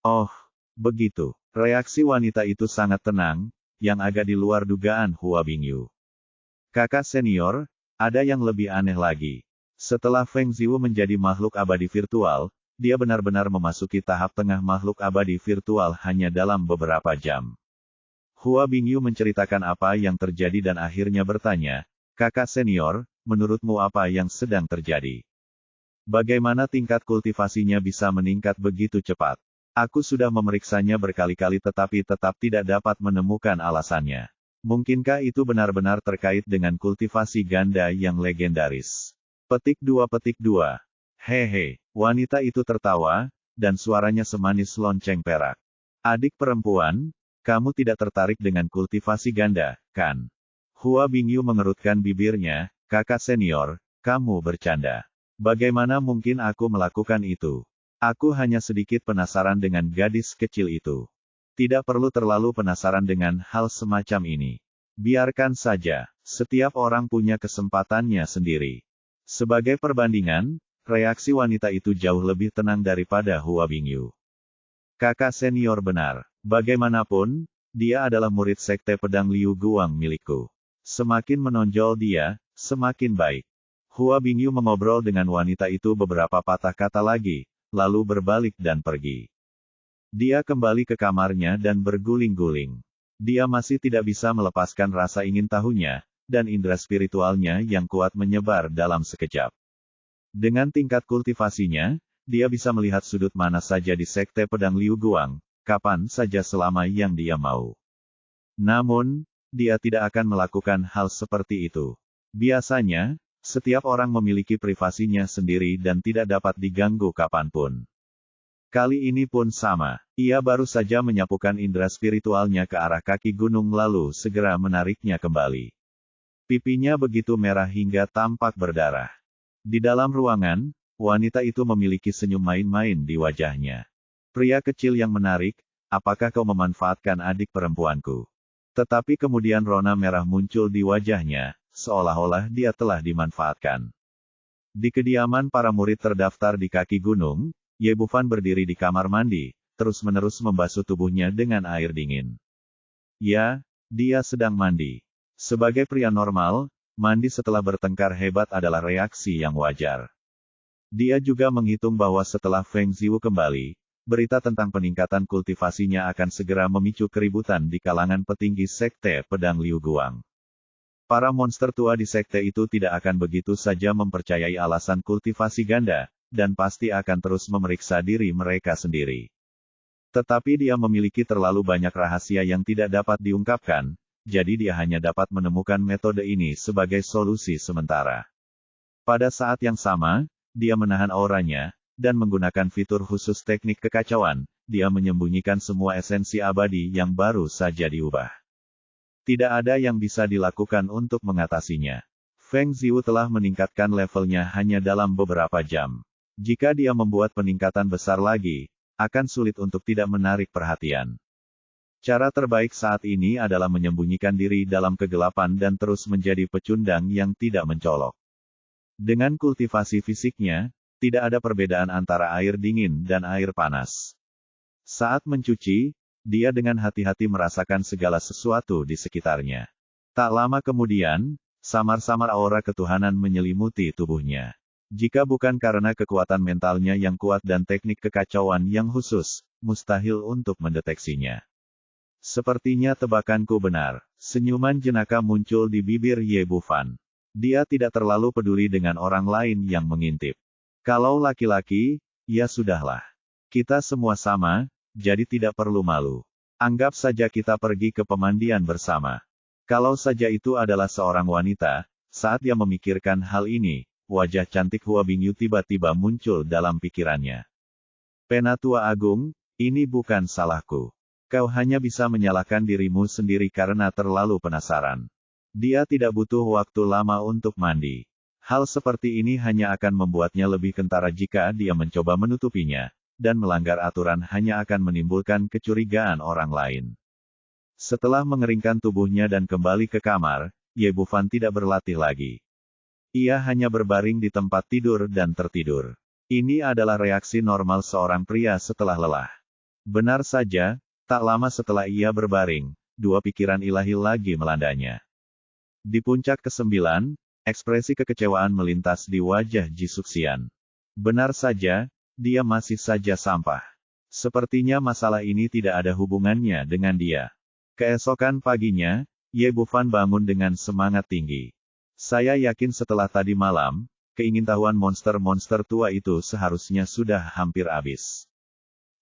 Oh, begitu. Reaksi wanita itu sangat tenang, yang agak di luar dugaan Hua Bingyu. "Kakak senior, ada yang lebih aneh lagi. Setelah Feng Ziwu menjadi makhluk abadi virtual, dia benar-benar memasuki tahap tengah makhluk abadi virtual hanya dalam beberapa jam." Hua Bingyu menceritakan apa yang terjadi dan akhirnya bertanya, "Kakak senior, menurutmu apa yang sedang terjadi? Bagaimana tingkat kultivasinya bisa meningkat begitu cepat? Aku sudah memeriksanya berkali-kali tetapi tetap tidak dapat menemukan alasannya. Mungkinkah itu benar-benar terkait dengan kultivasi ganda yang legendaris?" Petik 2. Hehe, wanita itu tertawa, dan suaranya semanis lonceng perak. "Adik perempuan, kamu tidak tertarik dengan kultivasi ganda, kan?" Hua Bingyu mengerutkan bibirnya, "Kakak senior, kamu bercanda. Bagaimana mungkin aku melakukan itu? Aku hanya sedikit penasaran dengan gadis kecil itu. Tidak perlu terlalu penasaran dengan hal semacam ini. Biarkan saja, setiap orang punya kesempatannya sendiri." Sebagai perbandingan, reaksi wanita itu jauh lebih tenang daripada Hua Bingyu. "Kakak senior benar. Bagaimanapun, dia adalah murid sekte pedang Liu Guang milikku. Semakin menonjol dia, semakin baik." Hua Bingyu mengobrol dengan wanita itu beberapa patah kata lagi, lalu berbalik dan pergi. Dia kembali ke kamarnya dan berguling-guling. Dia masih tidak bisa melepaskan rasa ingin tahunya, dan indera spiritualnya yang kuat menyebar dalam sekejap. Dengan tingkat kultivasinya, dia bisa melihat sudut mana saja di sekte pedang Liu Guang, kapan saja selama yang dia mau. Namun, dia tidak akan melakukan hal seperti itu. Biasanya, setiap orang memiliki privasinya sendiri dan tidak dapat diganggu kapanpun. Kali ini pun sama. Ia baru saja menyapukan indera spiritualnya ke arah kaki gunung lalu segera menariknya kembali. Pipinya begitu merah hingga tampak berdarah. Di dalam ruangan, wanita itu memiliki senyum main-main di wajahnya. "Pria kecil yang menarik, apakah kau memanfaatkan adik perempuanku? Tetapi kemudian rona merah muncul di wajahnya, seolah-olah dia telah dimanfaatkan. Di kediaman para murid terdaftar di kaki gunung, Ye Bufan berdiri di kamar mandi, terus-menerus membasuh tubuhnya dengan air dingin. Ya, dia sedang mandi. Sebagai pria normal, mandi setelah bertengkar hebat adalah reaksi yang wajar. Dia juga menghitung bahwa setelah Feng Ziwu kembali, berita tentang peningkatan kultivasinya akan segera memicu keributan di kalangan petinggi sekte pedang Liu Guang. Para monster tua di sekte itu tidak akan begitu saja mempercayai alasan kultivasi ganda, dan pasti akan terus memeriksa diri mereka sendiri. Tetapi dia memiliki terlalu banyak rahasia yang tidak dapat diungkapkan, jadi dia hanya dapat menemukan metode ini sebagai solusi sementara. Pada saat yang sama, dia menahan auranya, dan menggunakan fitur khusus teknik kekacauan, dia menyembunyikan semua esensi abadi yang baru saja diubah. Tidak ada yang bisa dilakukan untuk mengatasinya. Feng Ziwu telah meningkatkan levelnya hanya dalam beberapa jam. Jika dia membuat peningkatan besar lagi, akan sulit untuk tidak menarik perhatian. Cara terbaik saat ini adalah menyembunyikan diri dalam kegelapan dan terus menjadi pecundang yang tidak mencolok. Dengan kultivasi fisiknya, tidak ada perbedaan antara air dingin dan air panas. Saat mencuci, dia dengan hati-hati merasakan segala sesuatu di sekitarnya. Tak lama kemudian, samar-samar aura ketuhanan menyelimuti tubuhnya. Jika bukan karena kekuatan mentalnya yang kuat dan teknik kekacauan yang khusus, mustahil untuk mendeteksinya. Sepertinya tebakanku benar. Senyuman jenaka muncul di bibir Ye Bufan. Dia tidak terlalu peduli dengan orang lain yang mengintip. Kalau laki-laki, ya sudahlah. Kita semua sama, jadi tidak perlu malu. Anggap saja kita pergi ke pemandian bersama. Kalau saja itu adalah seorang wanita, saat dia memikirkan hal ini, wajah cantik Hua Bingyu tiba-tiba muncul dalam pikirannya. Penatua Agung, ini bukan salahku. Kau hanya bisa menyalahkan dirimu sendiri karena terlalu penasaran. Dia tidak butuh waktu lama untuk mandi. Hal seperti ini hanya akan membuatnya lebih kentara jika dia mencoba menutupinya, dan melanggar aturan hanya akan menimbulkan kecurigaan orang lain. Setelah mengeringkan tubuhnya dan kembali ke kamar, Ye Bufan tidak berlatih lagi. Ia hanya berbaring di tempat tidur dan tertidur. Ini adalah reaksi normal seorang pria setelah lelah. Benar saja, tak lama setelah ia berbaring, dua pikiran ilahi lagi melandanya. Di puncak ke-9, ekspresi kekecewaan melintas di wajah Ji Suxian. Benar saja, dia masih saja sampah. Sepertinya masalah ini tidak ada hubungannya dengan dia. Keesokan paginya, Ye Bufan bangun dengan semangat tinggi. Saya yakin setelah tadi malam, keingintahuan monster-monster tua itu seharusnya sudah hampir habis.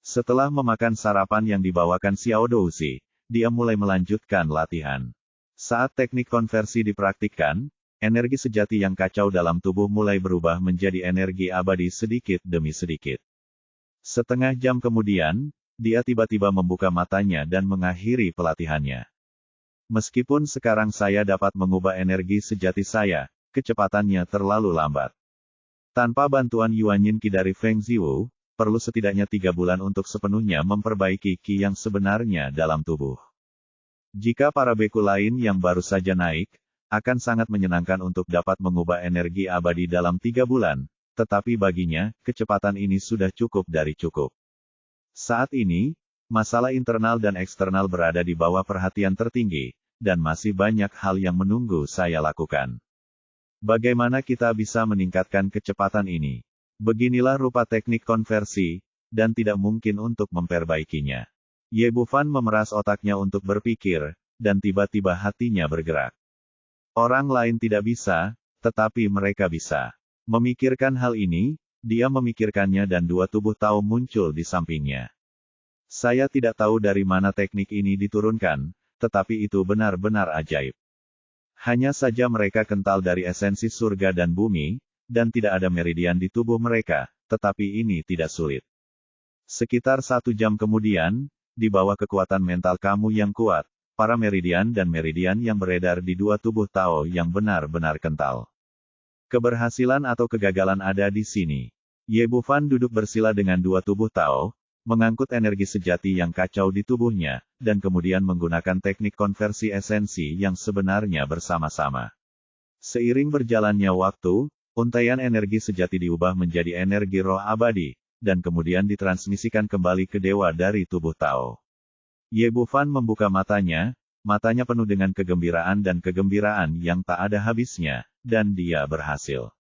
Setelah memakan sarapan yang dibawakan Xiao Douxi, dia mulai melanjutkan latihan. Saat teknik konversi dipraktikkan, energi sejati yang kacau dalam tubuh mulai berubah menjadi energi abadi sedikit demi sedikit. Setengah jam kemudian, dia tiba-tiba membuka matanya dan mengakhiri pelatihannya. Meskipun sekarang saya dapat mengubah energi sejati saya, kecepatannya terlalu lambat. Tanpa bantuan Yuan Yin Qi dari Feng Ziwu, perlu setidaknya 3 bulan untuk sepenuhnya memperbaiki Qi yang sebenarnya dalam tubuh. Jika para beku lain yang baru saja naik, akan sangat menyenangkan untuk dapat mengubah energi abadi dalam 3 bulan, tetapi baginya, kecepatan ini sudah cukup dari cukup. Saat ini, masalah internal dan eksternal berada di bawah perhatian tertinggi, dan masih banyak hal yang menunggu saya lakukan. Bagaimana kita bisa meningkatkan kecepatan ini? Beginilah rupa teknik konversi, dan tidak mungkin untuk memperbaikinya. Ye Bufan memeras otaknya untuk berpikir, dan tiba-tiba hatinya bergerak. Orang lain tidak bisa, tetapi mereka bisa. Memikirkan hal ini, dia memikirkannya dan dua tubuh Tao muncul di sampingnya. Saya tidak tahu dari mana teknik ini diturunkan, tetapi itu benar-benar ajaib. Hanya saja mereka kental dari esensi surga dan bumi, dan tidak ada meridian di tubuh mereka, tetapi ini tidak sulit. Sekitar 1 jam kemudian, di bawah kekuatan mental kamu yang kuat, para meridian dan meridian yang beredar di dua tubuh Tao yang benar-benar kental. Keberhasilan atau kegagalan ada di sini. Ye Bufan duduk bersila dengan dua tubuh Tao, mengangkut energi sejati yang kacau di tubuhnya, dan kemudian menggunakan teknik konversi esensi yang sebenarnya bersama-sama. Seiring berjalannya waktu, untaian energi sejati diubah menjadi energi roh abadi, dan kemudian ditransmisikan kembali ke dewa dari tubuh Tao. Ye Bufan membuka matanya penuh dengan kegembiraan yang tak ada habisnya, dan dia berhasil.